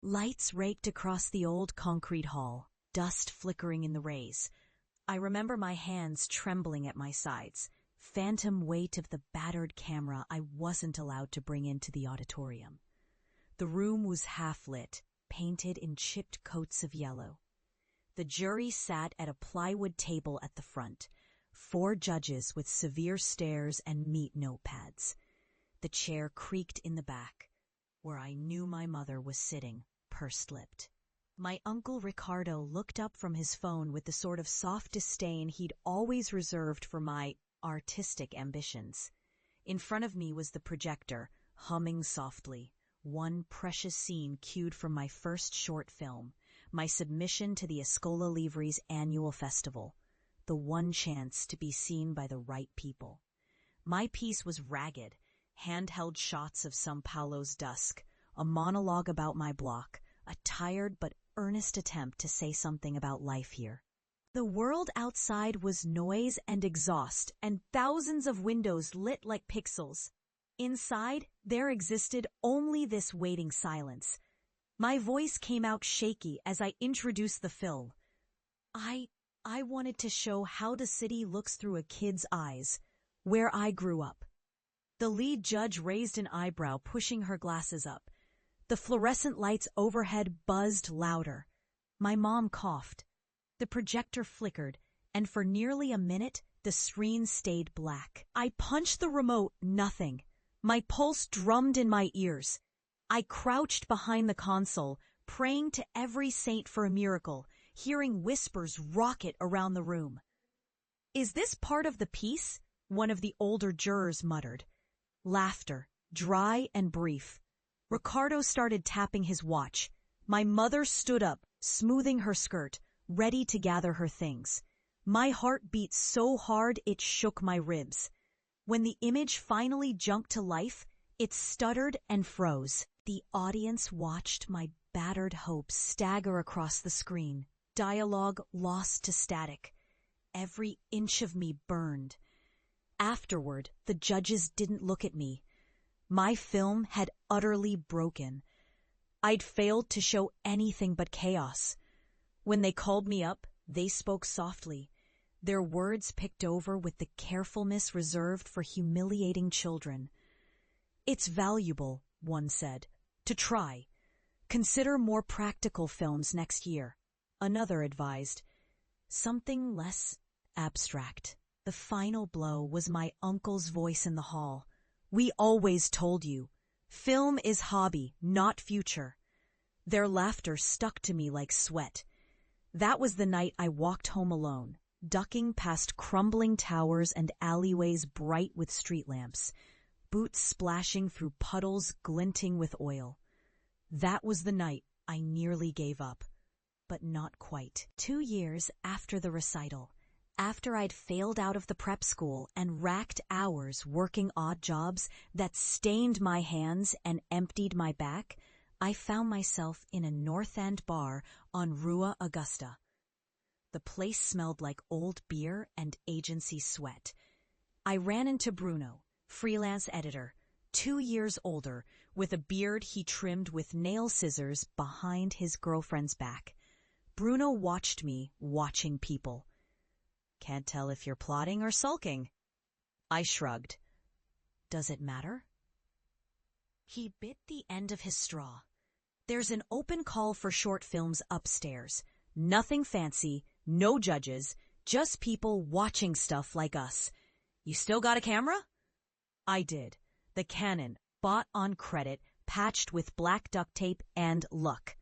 Lights raked across the old concrete hall, dust flickering in the rays. I remember my hands trembling at my sides, phantom weight of the battered camera I wasn't allowed to bring into the auditorium. The room was half-lit, painted in chipped coats of yellow. The jury sat at a plywood table at the front, 4 judges with severe stares and meat notepads. The chair creaked in the back, where I knew my mother was sitting, pursed-lipped. My uncle Ricardo looked up from his phone with the sort of soft disdain he'd always reserved for my artistic ambitions. In front of me was the projector, humming softly, one precious scene cued from my first short film, my submission to the Escola Livre's annual festival, the one chance to be seen by the right people. My piece was ragged, handheld shots of São Paulo's dusk, a monologue about my block, a tired but earnest attempt to say something about life here. The world outside was noise and exhaust, and thousands of windows lit like pixels. Inside, there existed only this waiting silence. My voice came out shaky as I introduced the film. I wanted to show how the city looks through a kid's eyes, where I grew up. The lead judge raised an eyebrow, pushing her glasses up. The fluorescent lights overhead buzzed louder. My mom coughed. The projector flickered, and for nearly a minute, the screen stayed black. I punched the remote, nothing. My pulse drummed in my ears. I crouched behind the console, praying to every saint for a miracle, hearing whispers rocket around the room. "Is this part of the piece?" one of the older jurors muttered. Laughter, dry and brief. Ricardo started tapping his watch. My mother stood up, smoothing her skirt, ready to gather her things. My heart beat so hard it shook my ribs. When the image finally jumped to life, it stuttered and froze. The audience watched my battered hopes stagger across the screen, dialogue lost to static. Every inch of me burned. Afterward, the judges didn't look at me. My film had utterly broken. I'd failed to show anything but chaos. When they called me up, they spoke softly, their words picked over with the carefulness reserved for humiliating children. "It's valuable," one said, "to try. Consider more practical films next year." Another advised, "Something less abstract." The final blow was my uncle's voice in the hall. "We always told you. Film is hobby, not future." Their laughter stuck to me like sweat. That was the night I walked home alone, ducking past crumbling towers and alleyways bright with street lamps, boots splashing through puddles glinting with oil. That was the night I nearly gave up, but not quite. 2 years after the recital, after I'd failed out of the prep school and racked hours working odd jobs that stained my hands and emptied my back, I found myself in a North End bar on Rua Augusta. The place smelled like old beer and agency sweat. I ran into Bruno, freelance editor, 2 years older, with a beard he trimmed with nail scissors behind his girlfriend's back. Bruno watched me watching people. "Can't tell if you're plotting or sulking." I shrugged. "Does it matter?" He bit the end of his straw. "There's an open call for short films upstairs. Nothing fancy, no judges, just people watching stuff like us. You still got a camera?" I did. The Canon, bought on credit, patched with black duct tape and luck.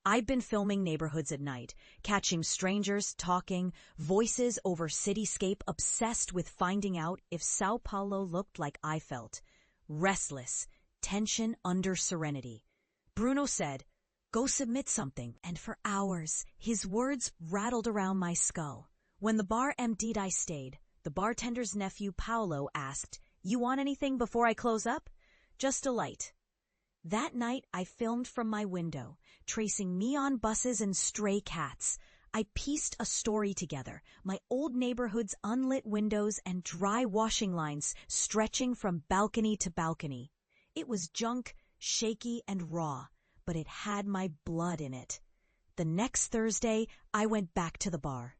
I've been filming neighborhoods at night, catching strangers talking, voices over cityscape, obsessed with finding out if São Paulo looked like I felt. Restless, tension under serenity. Bruno said, "Go submit something," and for hours, his words rattled around my skull. When the bar emptied, I stayed. The bartender's nephew, Paolo, asked, "You want anything before I close up?" "Just a light." That night, I filmed from my window, tracing neon buses and stray cats. I pieced a story together, my old neighborhood's unlit windows and dry washing lines stretching from balcony to balcony. It was junk, shaky, and raw, but it had my blood in it. The next Thursday, I went back to the bar,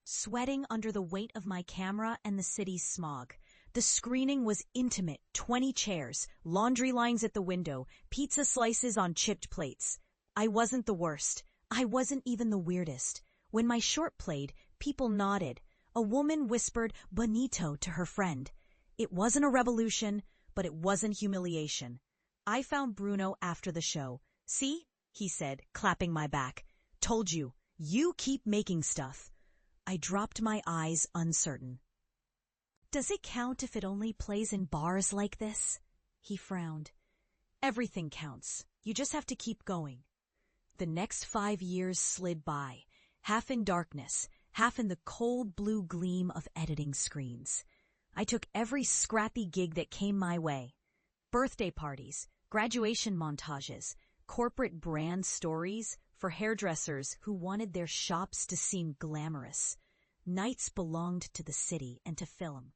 sweating under the weight of my camera and the city's smog. The screening was intimate, 20 chairs, laundry lines at the window, pizza slices on chipped plates. I wasn't the worst. I wasn't even the weirdest. When my short played, people nodded. A woman whispered "bonito" to her friend. It wasn't a revolution, but it wasn't humiliation. I found Bruno after the show. "See?" he said, clapping my back. "Told you. You keep making stuff." I dropped my eyes, uncertain. "Does it count if it only plays in bars like this?" He frowned. "Everything counts. You just have to keep going." The next 5 years slid by, half in darkness, half in the cold blue gleam of editing screens. I took every scrappy gig that came my way. Birthday parties, graduation montages, corporate brand stories for hairdressers who wanted their shops to seem glamorous. Nights belonged to the city and to film.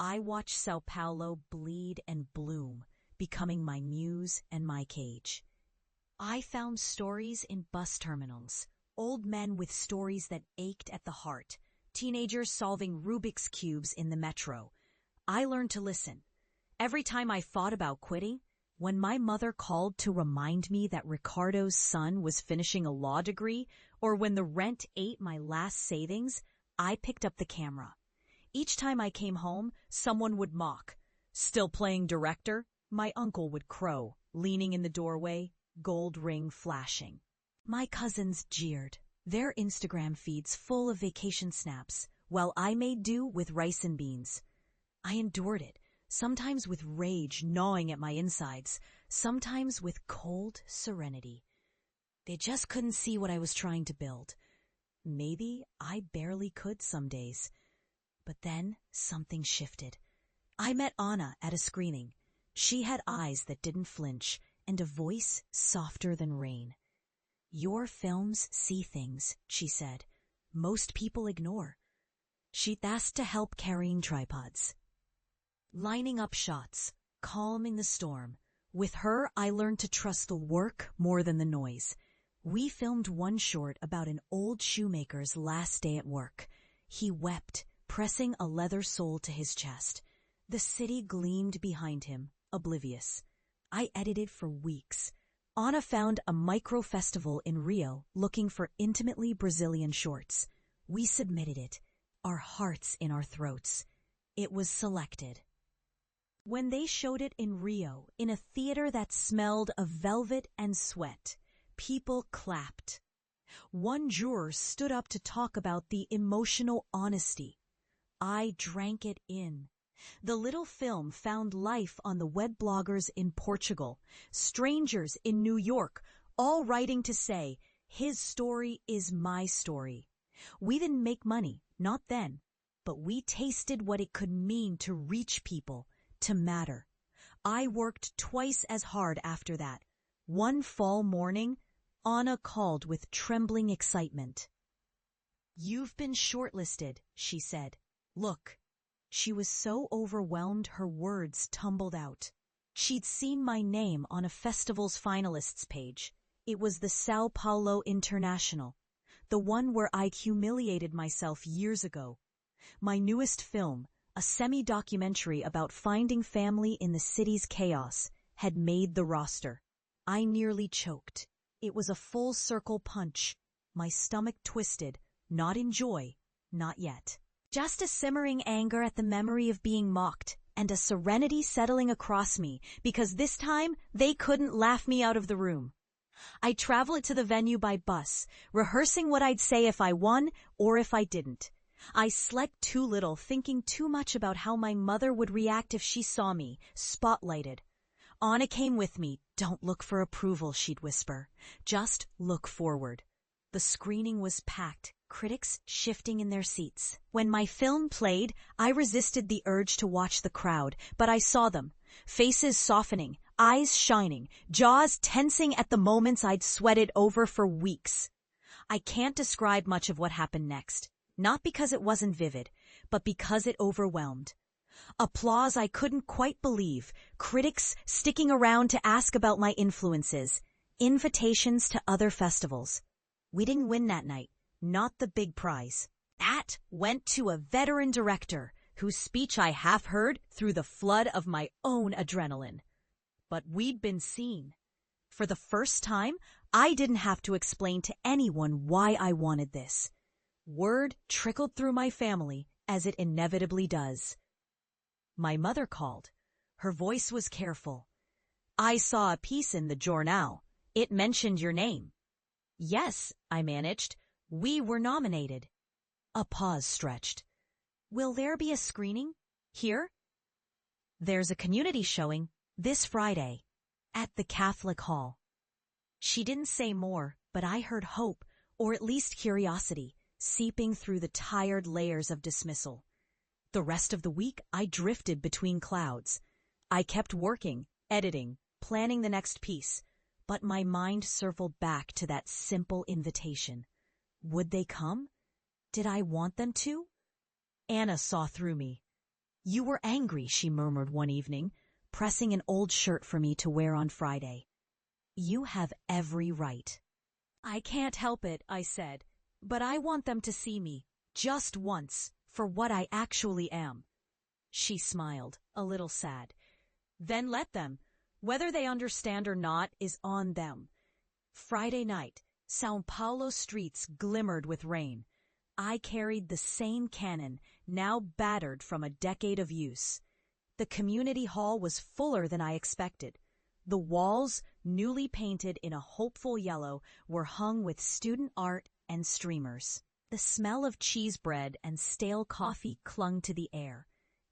I watched São Paulo bleed and bloom, becoming my muse and my cage. I found stories in bus terminals, old men with stories that ached at the heart, teenagers solving Rubik's Cubes in the metro. I learned to listen. Every time I thought about quitting, when my mother called to remind me that Ricardo's son was finishing a law degree, or when the rent ate my last savings, I picked up the camera. Each time I came home, someone would mock. "Still playing director?" My uncle would crow, leaning in the doorway, gold ring flashing. My cousins jeered, their Instagram feeds full of vacation snaps, while I made do with rice and beans. I endured it, sometimes with rage gnawing at my insides, sometimes with cold serenity. They just couldn't see what I was trying to build. Maybe I barely could some days. But then something shifted. I met Ana at a screening. She had eyes that didn't flinch and a voice softer than rain. "Your films see things," she said, "most people ignore." She'd asked to help carrying tripods, lining up shots, calming the storm. With her, I learned to trust the work more than the noise. We filmed one short about an old shoemaker's last day at work. He wept, pressing a leather sole to his chest. The city gleamed behind him, oblivious. I edited for weeks. Ana found a micro-festival in Rio looking for intimately Brazilian shorts. We submitted it, our hearts in our throats. It was selected. When they showed it in Rio, in a theater that smelled of velvet and sweat, people clapped. One juror stood up to talk about the emotional honesty. I drank it in. The little film found life on the web bloggers in Portugal, strangers in New York, all writing to say, "His story is my story." We didn't make money, not then, but we tasted what it could mean to reach people, to matter. I worked twice as hard after that. One fall morning, Ana called with trembling excitement. "You've been shortlisted," she said. "Look." She was so overwhelmed her words tumbled out. She'd seen my name on a festival's finalists page. It was the São Paulo International, the one where I'd humiliated myself years ago. My newest film, a semi-documentary about finding family in the city's chaos, had made the roster. I nearly choked. It was a full-circle punch. My stomach twisted, not in joy, not yet. Just a simmering anger at the memory of being mocked, and a serenity settling across me, because this time they couldn't laugh me out of the room. I traveled to the venue by bus, rehearsing what I'd say if I won or if I didn't. I slept too little, thinking too much about how my mother would react if she saw me, spotlighted. Ana came with me. "Don't look for approval," she'd whisper. "Just look forward." The screening was packed, critics shifting in their seats. When my film played, I resisted the urge to watch the crowd, but I saw them. Faces softening, eyes shining, jaws tensing at the moments I'd sweated over for weeks. I can't describe much of what happened next, not because it wasn't vivid, but because it overwhelmed. Applause I couldn't quite believe, critics sticking around to ask about my influences, Invitations to other festivals. We didn't win that night, not the big prize. That went to a veteran director whose speech I half heard through the flood of my own adrenaline. But we'd been seen. For the first time, I didn't have to explain to anyone why I wanted this. Word trickled through my family, as it inevitably does. My mother called. Her voice was careful. "I saw a piece in the journal. It mentioned your name." "Yes," I managed. "We were nominated." A pause stretched. "Will there be a screening? Here?" "There's a community showing this Friday at the Catholic Hall." She didn't say more, but I heard hope, or at least curiosity, seeping through the tired layers of dismissal. The rest of the week, I drifted between clouds. I kept working, editing, planning the next piece, but my mind circled back to that simple invitation. Would they come? Did I want them to? Anna saw through me. "You were angry," she murmured one evening, pressing an old shirt for me to wear on Friday. "You have every right." "I can't help it," I said, "but I want them to see me, just once, for what I actually am." She smiled, a little sad. "Then let them. Whether they understand or not is on them." Friday night, São Paulo streets glimmered with rain. I carried the same cannon, now battered from a decade of use. The community hall was fuller than I expected. The walls, newly painted in a hopeful yellow, were hung with student art and streamers. The smell of cheese bread and stale coffee clung to the air.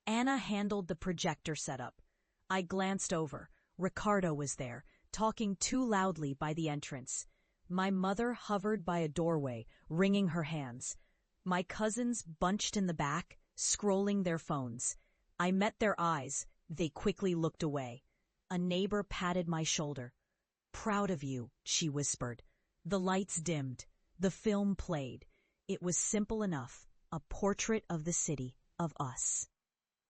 Anna handled the projector setup. I glanced over. Ricardo was there, talking too loudly by the entrance. My mother hovered by a doorway, wringing her hands. My cousins bunched in the back, scrolling their phones. I met their eyes. They quickly looked away. A neighbor patted my shoulder. "Proud of you," she whispered. The lights dimmed. The film played. It was simple enough, a portrait of the city, of us.